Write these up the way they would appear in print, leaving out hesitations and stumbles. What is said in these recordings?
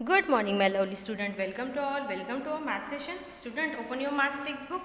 Good morning, my lovely student. Welcome to all. Welcome to our math session. Student, open your maths textbook.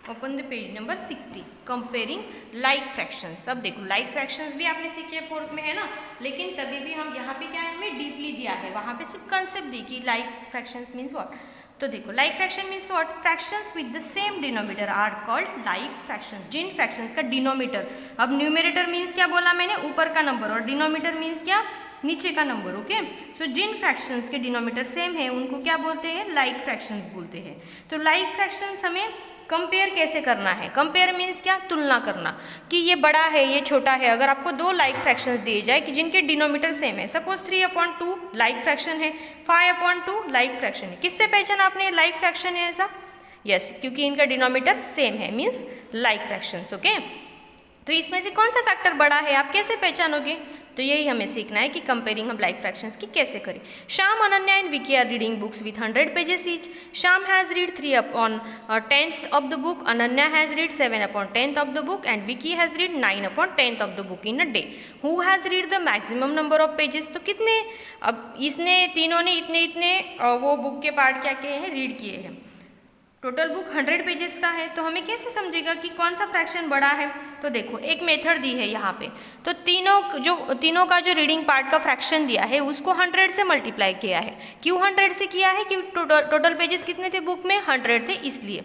Open the page number 60. Comparing like fractions. अब देखो like fractions भी आपने सीखे fourth में है ना, लेकिन तभी भी हम यहाँ पे क्या है हमें डीपली दिया है, वहाँ पे सिर्फ कंसेप्ट दी कि like fractions means what. तो देखो like fraction means what? Fractions with the same denominator are called like fractions. Jin fractions का denominator, अब numerator means क्या बोला मैंने, ऊपर का नंबर, और denominator means क्या, नीचे का नंबर. ओके, सो जिन फ्रैक्शंस के डिनोमिनेटर सेम है उनको क्या बोलते हैं, लाइक फ्रैक्शंस बोलते हैं. तो लाइक फ्रैक्शंस हमें कंपेयर कैसे करना है. कंपेयर मीन्स क्या, तुलना करना कि ये बड़ा है ये छोटा है. अगर आपको दो लाइक फ्रैक्शंस दिए जाए कि जिनके डिनोमिनेटर सेम है, सपोज 3/2 लाइक फ्रैक्शन है, 5/2 लाइक फ्रैक्शन है, किससे पहचाना आपने लाइक फ्रैक्शन है ऐसा? यस, क्योंकि इनका डिनोमिनेटर सेम है, मीन्स लाइक फ्रैक्शंस. ओके, तो इसमें से कौन सा फैक्टर बड़ा है आप कैसे पहचानोगे? तो यही हमें सीखना है कि कंपेयरिंग हम लाइक फ्रैक्शंस की कैसे करें. Shyam, Ananya and Vicky are reading books with 100 pages each. Shyam has read 3/10 of the book, Ananya has read 7/10 of the book and Vicky has read 9/10 of the book in a day. Who has read the maximum number of pages. तो कितने, अब इसने तीनों ने इतने इतने वो book के पार्ट क्या किए हैं, रीड किए हैं. टोटल बुक 100 पेजेस का है, तो हमें कैसे समझेगा कि कौन सा फ्रैक्शन बड़ा है. तो देखो एक मेथड दी है यहाँ पे, तो तीनों का जो रीडिंग पार्ट का फ्रैक्शन दिया है उसको 100 से मल्टीप्लाई किया है. क्यों 100 से किया है, कि टोटल पेजेस कितने थे बुक में, 100 थे, इसलिए.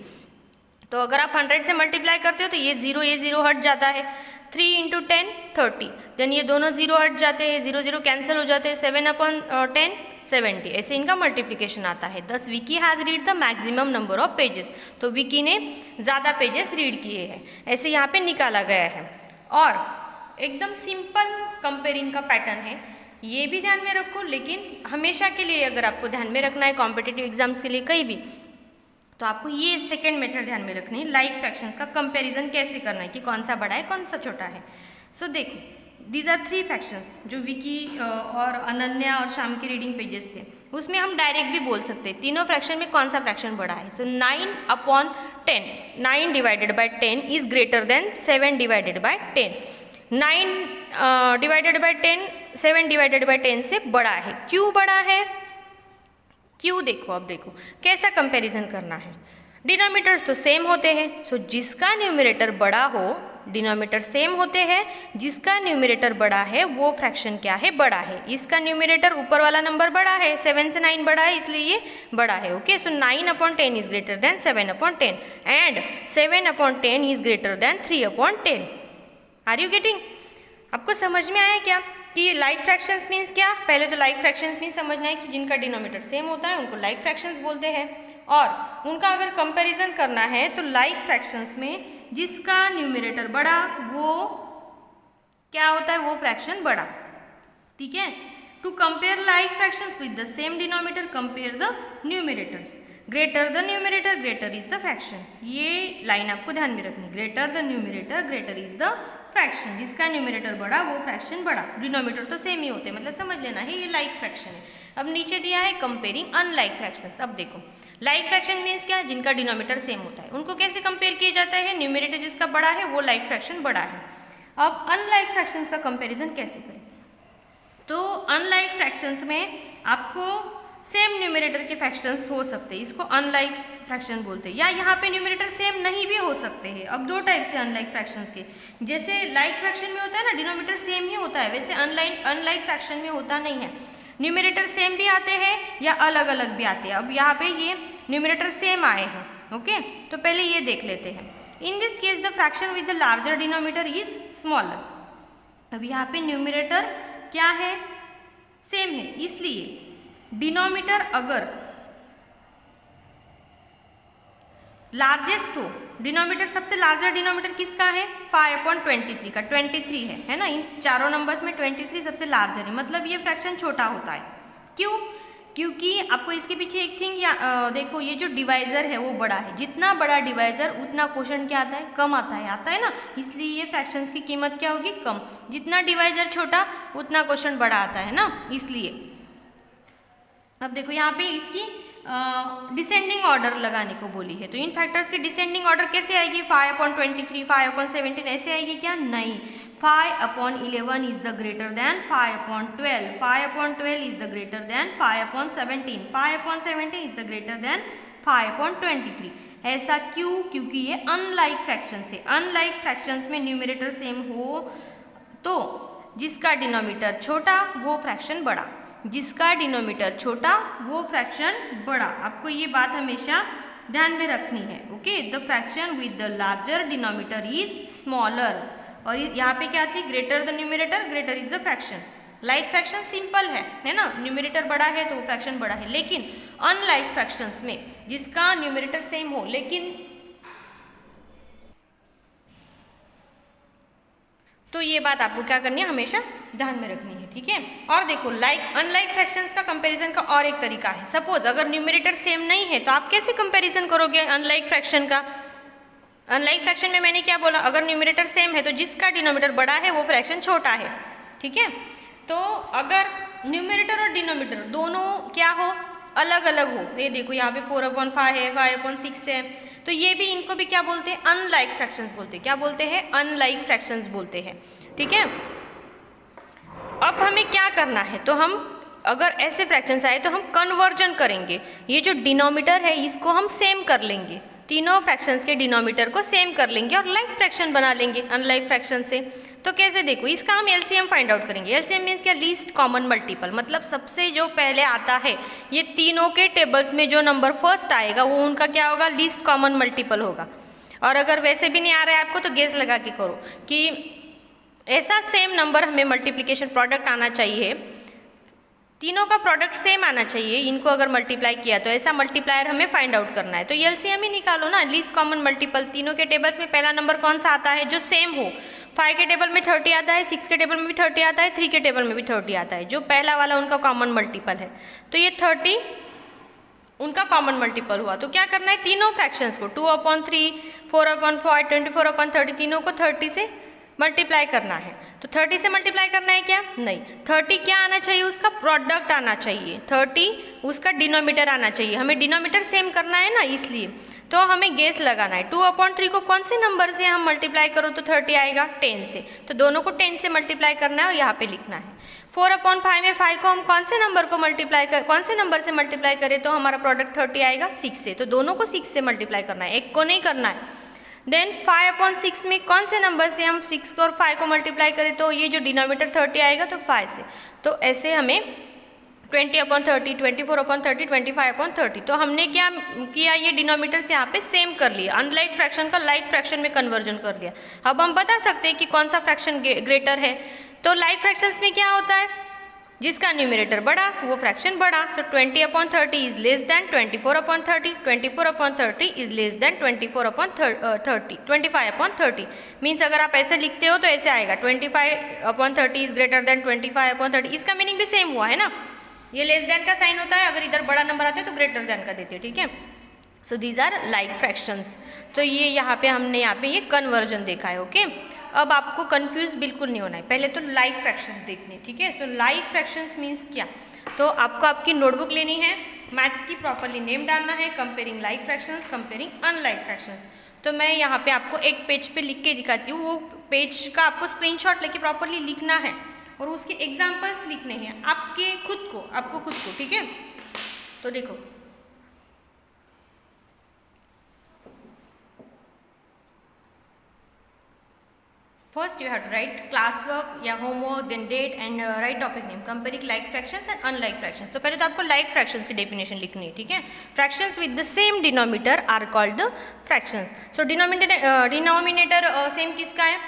तो अगर आप 100 से मल्टीप्लाई करते हो तो ये जीरो हट जाता है. 3 × 10 30, देन ये दोनों जीरो हट जाते हैं, 0 कैंसिल हो जाते हैं, 7/10 70, ऐसे इनका मल्टीप्लिकेशन आता है. 10 Vicky has read the maximum number of pages, तो विकी ने ज़्यादा पेजेस रीड किए हैं, ऐसे यहाँ पे निकाला गया है. और एकदम सिंपल कंपेयरिंग का पैटर्न है, ये भी ध्यान में रखो. लेकिन हमेशा के लिए अगर आपको ध्यान में रखना है कॉम्पिटिटिव एग्जाम्स के लिए कहीं भी, तो आपको ये सेकेंड मेथड ध्यान में रखनी है, लाइक फ्रैक्शंस का कंपैरिजन कैसे करना है कि कौन सा बड़ा है कौन सा छोटा है. सो देखो, दीज आर 3 फ्रैक्शंस जो विकी और अनन्या और शाम के रीडिंग पेजेस थे, उसमें हम डायरेक्ट भी बोल सकते हैं तीनों फ्रैक्शन में कौन सा फ्रैक्शन बड़ा है. सो 9/10, 9 divided by 10 is greater then 7 divided by 10. 9 divided by 10 7 divided by 10 से बड़ा है. क्यों बड़ा है, क्यों, देखो अब देखो कैसा कंपैरिजन करना है. डिनोमिनेटर्स तो सेम होते हैं, सो जिसका न्यूमरेटर बड़ा हो, डिनोमिनेटर सेम होते हैं, जिसका न्यूमरेटर बड़ा है वो फ्रैक्शन क्या है, बड़ा है. इसका न्यूमरेटर ऊपर वाला नंबर बड़ा है, 7 से 9 बड़ा है, इसलिए ये बड़ा है. Okay, so 9/10 is greater than 7/10 and 7/10 is greater than 3/10. Are you getting? आपको समझ में आया क्या कि लाइक फ्रैक्शंस मीन्स क्या? पहले तो लाइक फ्रैक्शंस मीन्स समझना है कि जिनका डिनोमिनेटर सेम होता है उनको लाइक फ्रैक्शंस बोलते हैं. और उनका अगर कंपैरिजन करना है तो लाइक फ्रैक्शंस में जिसका न्यूमरेटर बड़ा वो क्या होता है, वो फ्रैक्शन बड़ा. ठीक है, to compare like fractions with the same denominator compare the numerators. Greater the numerator greater is the fraction. ये लाइन आपको ध्यान में रखनी, greater the numerator greater is the fraction. जिसका न्यूमरेटर बड़ा वो फ्रैक्शन बड़ा. डिनोमिनेटर तो सेम ही होते हैं, मतलब समझ लेना है ये लाइक फ्रैक्शन है. अब नीचे दिया है कंपेयरिंग अनलाइक फ्रैक्शंस. अब देखो लाइक फ्रैक्शन मीन्स क्या, जिनका डिनोमिनेटर सेम होता है उनको कैसे कंपेयर किया जाता है, न्यूमरेटर जिसका बड़ा है वो लाइक फ्रैक्शन बड़ा है. अब अनलाइक फ्रैक्शंस का कंपेरिजन कैसे करें. तो अनलाइक फ्रैक्शंस में आपको सेम न्यूमरेटर के फ्रैक्शंस हो सकते हैं, इसको अनलाइक फ्रैक्शन बोलते हैं. या यहाँ पे न्यूमरेटर सेम नहीं भी हो सकते हैं. अब दो टाइप से अनलाइक फ्रैक्शंस के, जैसे लाइक फ्रैक्शन में होता है ना डिनोमिनेटर सेम ही होता है, वैसे अनलाइक फ्रैक्शन में होता नहीं है. न्यूमरेटर सेम भी आते हैं या अलग अलग भी आते हैं. अब यहाँ पे ये न्यूमरेटर सेम आए हैं. ओके, तो पहले ये देख लेते हैं. In this case the fraction with the larger denominator is smaller. अब यहाँ पे न्यूमरेटर क्या है, सेम है, इसलिए डिनोमिनेटर अगर लार्जेस्ट हो, डिनोमिनेटर सबसे लार्जर डिनोमिनेटर किसका है, 5/23 का 23 है ना. इन चारों नंबर्स में 23 सबसे लार्जर है, मतलब ये फ्रैक्शन छोटा होता है. क्यों? क्योंकि आपको इसके पीछे एक थिंग देखो, ये जो डिवाइजर है वो बड़ा है. जितना बड़ा डिवाइजर उतना क्वोशंट क्या आता है, कम आता है ना. इसलिए ये फ्रैक्शंस की कीमत क्या होगी, कम. जितना डिवाइजर छोटा उतना क्वोशंट बड़ा आता है ना, इसलिए. अब देखो यहाँ पे इसकी डिसेंडिंग ऑर्डर लगाने को बोली है। तो इन फैक्टर्स की डिसेंडिंग ऑर्डर कैसे आएगी? 5/23, 5/17 ऐसे आएगी क्या? नहीं, 5/11 is the greater than 5/12, 5/12 is the greater than 5/17, 5/17 is the greater than 5/23। ऐसा क्यों? क्योंकि ये अनलाइक फ्रैक्शंस है। अनलाइक फ्रैक्शंस में न्यूमरेटर सेम हो तो जिसका डिनोमिनेटर छोटा वो फ्रैक्शन बड़ा, जिसका डिनोमिनेटर छोटा वो फ्रैक्शन बड़ा। आपको ये बात हमेशा ध्यान में रखनी है। Okay, the fraction with the larger denominator is smaller. और यहाँ पे क्या थी? Greater the numerator, greater is the fraction. Like fraction simple है ना, न्यूमरेटर बड़ा है तो फ्रैक्शन बड़ा है। लेकिन अनलाइक फ्रैक्शंस में जिसका न्यूमरेटर सेम हो लेकिन तो ये बात आपको क्या करनी है? हमेशा ध्यान में रखनी है, ठीक है। और देखो, लाइक अनलाइक फ्रैक्शंस का कंपैरिजन का और एक तरीका है। सपोज अगर न्यूमरेटर सेम नहीं है तो आप कैसे कंपैरिजन करोगे अनलाइक फ्रैक्शन का? अनलाइक फ्रैक्शन में मैंने क्या बोला? अगर न्यूमरेटर सेम है तो जिसका डिनोमिनेटर बड़ा है वो फ्रैक्शन छोटा है, ठीक है। तो अगर न्यूमरेटर और डिनोमिनेटर दोनों क्या हो? अलग अलग हो। ये देखो यहाँ पे 4/5 है, 5/6 है, तो ये भी, इनको भी क्या बोलते हैं? अनलाइक फ्रैक्शंस बोलते हैं। क्या बोलते हैं? अनलाइक फ्रैक्शंस बोलते हैं, ठीक है। अब हमें क्या करना है? तो हम अगर ऐसे फ्रैक्शंस आए तो हम कन्वर्जन करेंगे। ये जो डिनोमिनेटर है इसको हम सेम कर लेंगे, तीनों फ्रैक्शंस के डिनोमिनेटर को सेम कर लेंगे और लाइक फ्रैक्शन बना लेंगे अनलाइक फ्रैक्शन से। तो कैसे? देखो, इसका हम एलसीएम फाइंड आउट करेंगे। एलसीएम मीन्स क्या? लीस्ट कॉमन मल्टीपल, मतलब सबसे जो पहले आता है ये तीनों के टेबल्स में जो नंबर फर्स्ट आएगा वो उनका क्या होगा? लीस्ट कॉमन मल्टीपल होगा। और अगर वैसे भी नहीं आ रहा है आपको तो गेस लगा के करो कि ऐसा सेम नंबर हमें मल्टीप्लिकेशन प्रोडक्ट आना चाहिए, तीनों का प्रोडक्ट सेम आना चाहिए। इनको अगर मल्टीप्लाई किया तो ऐसा मल्टीप्लायर हमें फाइंड आउट करना है। तो एलसीएम ही निकालो ना, लीस्ट कॉमन मल्टीपल। तीनों के टेबल्स में पहला नंबर कौन सा आता है? जो सेम हो। 5 के टेबल में 30 आता है, 6 के टेबल में भी 30 आता है, 3 के टेबल में भी 30 आता है। जो पहला वाला उनका कॉमन मल्टीपल है, तो ये 30 उनका कॉमन मल्टीपल हुआ। तो क्या करना है? तीनों फ्रैक्शंस को 2/3, 4/5, 24/30 तीनों को 30 से मल्टीप्लाई करना है। तो 30 से मल्टीप्लाई करना है क्या? नहीं, 30 क्या आना चाहिए? उसका प्रोडक्ट आना चाहिए, 30 उसका डिनोमिनेटर आना चाहिए। हमें डिनोमिनेटर सेम करना है ना, इसलिए तो हमें गेस लगाना है। 2/3 को कौन से नंबर से हम मल्टीप्लाई करो तो 30 आएगा? 10 से। तो दोनों को 10 से मल्टीप्लाई करना है और यहाँ पे लिखना है। 4/5 में 5 को हम कौन से नंबर को कौन से नंबर से मल्टीप्लाई करें तो हमारा प्रोडक्ट 30 आएगा? 6 से। तो दोनों को 6 से मल्टीप्लाई करना है, एक को नहीं करना है। देन 5/6 में कौन से नंबर से हम 6 को और 5 को मल्टीप्लाई करें तो ये जो डिनोमिनेटर 30 आएगा तो 5 से। तो ऐसे हमें 20/30, 24/30, 25/30। तो हमने क्या किया? ये डिनोमिनेटर से यहाँ पे सेम कर लिया, अनलाइक फ्रैक्शन का लाइक फ्रैक्शन में कन्वर्जन कर दिया। अब हम बता सकते हैं कि कौन सा फ्रैक्शन ग्रेटर है। तो लाइक फ्रैक्शंस में क्या होता है? जिसका न्यूमरेटर बड़ा वो फ्रैक्शन बड़ा। सो 20/30 is less than 24/30, 24/30 is less than 24/30, 25/30। Means अगर आप ऐसे लिखते हो तो ऐसे आएगा 25/30 इज ग्रेटर देन 25/30। इसका मीनिंग भी सेम हुआ है ना, ये लेस देन का साइन होता है, अगर इधर बड़ा नंबर आता है तो ग्रेटर देन का देते हैं, ठीक है। So these are like fractions. तो ये यहाँ पे हमने यहाँ पे ये कन्वर्जन देखा है, ओके। अब आपको कंफ्यूज बिल्कुल नहीं होना है, पहले तो लाइक फ्रैक्शंस देखने, ठीक है। सो लाइक फ्रैक्शंस मीन्स क्या? तो आपको आपकी नोटबुक लेनी है, मैथ्स की प्रॉपरली नेम डालना है, comparing like fractions, comparing unlike fractions. तो मैं यहाँ पे आपको एक पेज पे लिख के दिखाती हूँ, वो पेज का आपको स्क्रीनशॉट लेके प्रॉपरली लिखना है और उसके एग्जाम्पल्स लिखने हैं आपके खुद को, आपको खुद को, ठीक है। तो देखो, first you have to write class work या homework, then date and write topic name, comparing like fractions and unlike fractions। तो पहले तो आपको like fractions की definition लिखनी है, ठीक है। fractions with the same denominator are called the fractions। so denominator same किसका है?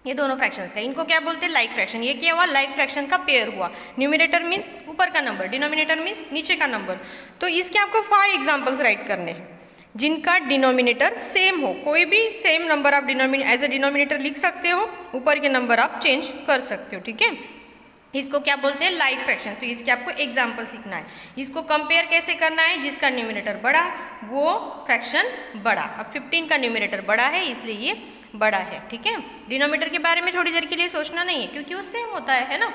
ये दोनों फ्रैक्शंस का, इनको क्या बोलते हैं? Like fraction. ये क्या हुआ? लाइक फ्रैक्शन का पेयर हुआ। न्यूमरेटर मीन्स ऊपर का नंबर, डिनोमिनेटर मीन्स नीचे का नंबर। तो इसके आपको 5 एग्जाम्पल्स राइट करने हैं जिनका डिनोमिनेटर सेम हो। कोई भी सेम नंबर आप एज ए डिनोमिनेटर लिख सकते हो, ऊपर के नंबर आप चेंज कर सकते हो, ठीक है। इसको क्या बोलते हैं? Like fraction. तो इसके आपको एग्जाम्पल्स लिखना है। इसको कंपेयर कैसे करना है? जिसका न्यूमरेटर बड़ा वो फ्रैक्शन बड़ा। अब 15 का न्यूमरेटर बड़ा है इसलिए ये बड़ा है, ठीक है। डिनोमिनेटर के बारे में थोड़ी देर के लिए सोचना नहीं है क्योंकि वो सेम होता है ना।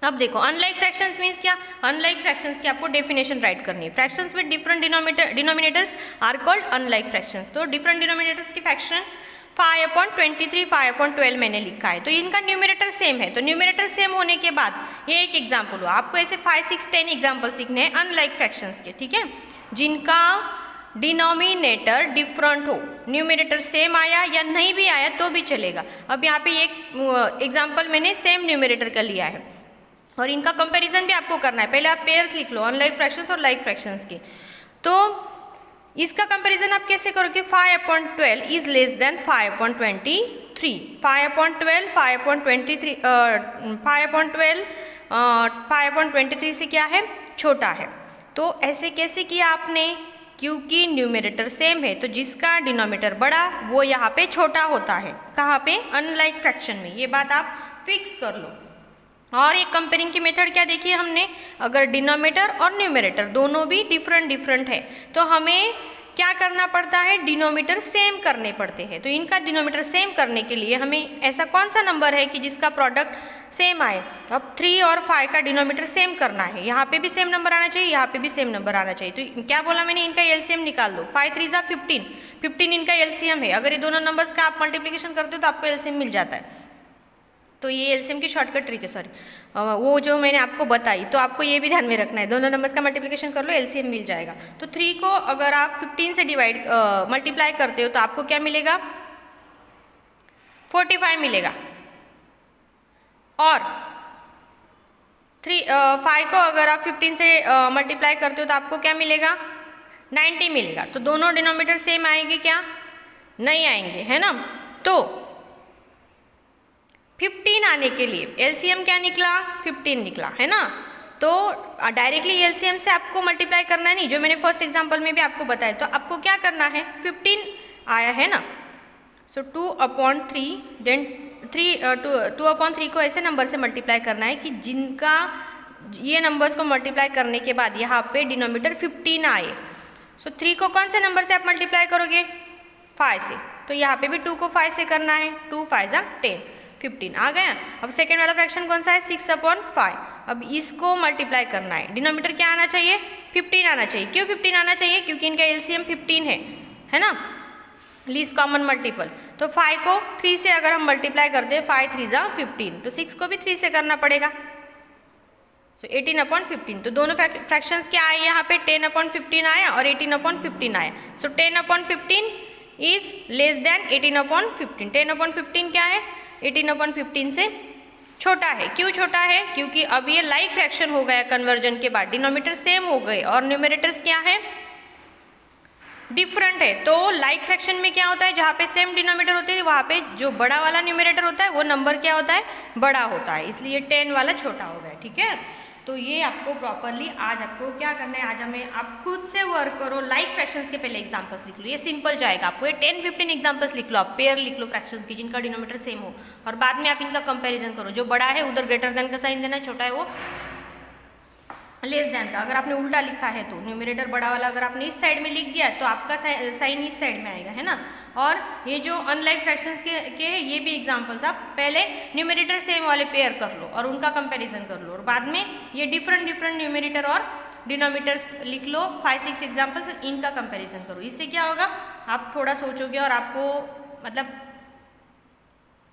अब देखो अनलाइक फ्रैक्शंस मीन्स क्या, अनलाइक फ्रैक्शंस की आपको डेफिनेशन राइट करनी है। Fractions with different denominators are called unlike fractions. तो डिफरेंट डिनोमिनेटर्स की फ्रैक्शंस 5/23 5/12 मैंने लिखा है, तो इनका न्यूमरेटर सेम है। तो न्यूमरेटर सेम होने के बाद ये एक एग्जाम्पल हुआ, आपको ऐसे 5, 6, 10 एग्जाम्पल्स लिखने हैं अनलाइक फ्रैक्शंस के, ठीक है, जिनका डिनोमिनेटर डिफरेंट हो, न्यूमरेटर सेम आया या नहीं भी आया तो भी चलेगा। अब यहाँ पे एक एग्जाम्पल मैंने सेम न्यूमरेटर का लिया है और इनका कंपैरिजन भी आपको करना है। पहले आप पेयर्स लिख लो, अनलाइक फ्रैक्शंस और लाइक फ्रैक्शंस के। तो इसका कंपैरिजन आप कैसे करोगे, 5/12 इज लेस देन 5/23, 5/12 5/23 5/23 से क्या है, छोटा है। तो ऐसे कैसे किया आपने, क्योंकि न्यूमरेटर सेम है तो जिसका डिनोमिनेटर बड़ा वो यहाँ पे छोटा होता है। कहाँ पे, अनलाइक फ्रैक्शन में। ये बात आप फिक्स कर लो। और एक कंपेयरिंग की मेथड क्या देखिए हमने, अगर डिनोमिनेटर और न्यूमरेटर दोनों भी डिफरेंट है तो हमें क्या करना पड़ता है, डिनोमिनेटर सेम करने पड़ते हैं। तो इनका डिनोमिनेटर सेम करने के लिए हमें ऐसा कौन सा नंबर है कि जिसका प्रोडक्ट सेम आए। अब 3 और 5 का डिनोमिनेटर सेम करना है, यहाँ पे भी सेम नंबर आना चाहिए, यहाँ पे भी सेम नंबर आना चाहिए। तो क्या बोला मैंने, इनका एलसीएम निकाल दो। 5 3 = 15, 15 इनका एलसीएम है। अगर ये दोनों नंबर्स का आप मल्टीप्लिकेशन करते हो तो आपको एलसीएम मिल जाता है। तो ये एलसीएम की शॉर्टकट ट्रिक है, सॉरी वो जो मैंने आपको बताई, तो आपको ये भी ध्यान में रखना है, दोनों नंबर्स का मल्टीप्लिकेशन कर लो, एलसीएम मिल जाएगा। तो 3 को अगर आप 15 से मल्टीप्लाई करते हो तो आपको क्या मिलेगा, 45 मिलेगा। और 5 को अगर आप 15 से मल्टीप्लाई करते हो तो आपको क्या मिलेगा, 90 मिलेगा। तो दोनों डिनोमिनेटर सेम आएंगे क्या, नहीं आएंगे, है ना। तो 15 आने के लिए एलसीएम क्या निकला, 15 निकला, है ना। तो डायरेक्टली एलसीएम से आपको मल्टीप्लाई करना है नहीं, जो मैंने फर्स्ट एग्जांपल में भी आपको बताया। तो आपको क्या करना है, 15 आया है ना, सो 2/3 देन 2/3 को ऐसे नंबर से मल्टीप्लाई करना है कि जिनका ये नंबर्स को मल्टीप्लाई करने के बाद यहाँ पे डिनोमिनेटर 15 आए। सो 3 को कौन से नंबर से आप मल्टीप्लाई करोगे, 5 से। तो यहाँ पे भी 2 को 5 से करना है, 2 5 = 10, 15 आ गया। अब सेकेंड वाला फ्रैक्शन कौन सा है, 6/5। अब इसको मल्टीप्लाई करना है, डिनोमिनेटर क्या आना चाहिए, 15 आना चाहिए। क्यों 15 आना चाहिए, क्योंकि इनका एलसीएम 15 है ना, लीस्ट कॉमन मल्टीपल। तो 5 को 3 से अगर हम मल्टीप्लाई करते हैं, 5 3 = 15, तो 6 को भी 3 से करना पड़ेगा। सो 18/15। तो दोनों फ्रैक्शंस क्या आए यहाँ पे, 10/15 आया और 18/15 आया। सो 10/15 इज लेस देन 18/15। 10/15 क्या है, 18/15 से छोटा है। क्यों छोटा है, क्योंकि अब ये लाइक फ्रैक्शन हो गया कन्वर्जन के बाद, डिनोमिनेटर सेम हो गए और न्यूमरेटर्स क्या है, डिफरेंट है। तो लाइक फ्रैक्शन में क्या होता है, जहाँ पे सेम डिनोमिनेटर होते हैं वहाँ पे जो बड़ा वाला न्यूमरेटर होता है वो नंबर क्या होता है, बड़ा होता है, इसलिए 10 वाला छोटा हो गया, ठीक है। तो ये आपको प्रॉपरली आज आपको क्या करना है, आज हमें आप खुद से वर्क करो। लाइक फ्रैक्शंस के पहले एग्जांपल्स लिख लो, ये सिंपल जाएगा आपको। ये 10-15 एग्जांपल्स लिख लो, आप पेयर लिख लो फ्रैक्शंस की जिनका डिनोमिनेटर सेम हो, और बाद में आप इनका कंपैरिजन करो। जो बड़ा है उधर ग्रेटर देन का साइन देना, छोटा है वो लेस देन का। अगर आपने उल्टा लिखा है तो न्यूमरेटर बड़ा वाला अगर आपने इस साइड में लिख दिया तो आपका साइन इस साइड में आएगा, है ना। और ये जो अनलाइक फ्रैक्शंस के ये भी एग्जांपल्स आप पहले न्यूमरेटर सेम वाले पेयर कर लो और उनका कंपैरिजन कर लो, और बाद में ये डिफरेंट न्यूमरेटर और डिनोमिनेटर्स लिख लो, 5-6 एग्जांपल्स, इनका कंपैरिजन करो। इससे क्या होगा, आप थोड़ा सोचोगे और आपको मतलब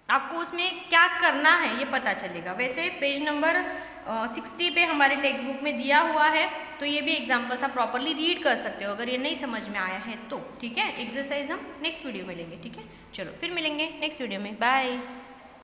आपको उसमें क्या करना है ये पता चलेगा। वैसे पेज नंबर 60 पे हमारे टेक्स्ट बुक में दिया हुआ है, तो ये भी एग्जांपल्स आप प्रॉपरली रीड कर सकते हो अगर ये नहीं समझ में आया है तो, ठीक है। एक्सरसाइज हम नेक्स्ट वीडियो में लेंगे, ठीक है। चलो फिर मिलेंगे नेक्स्ट वीडियो में, बाय।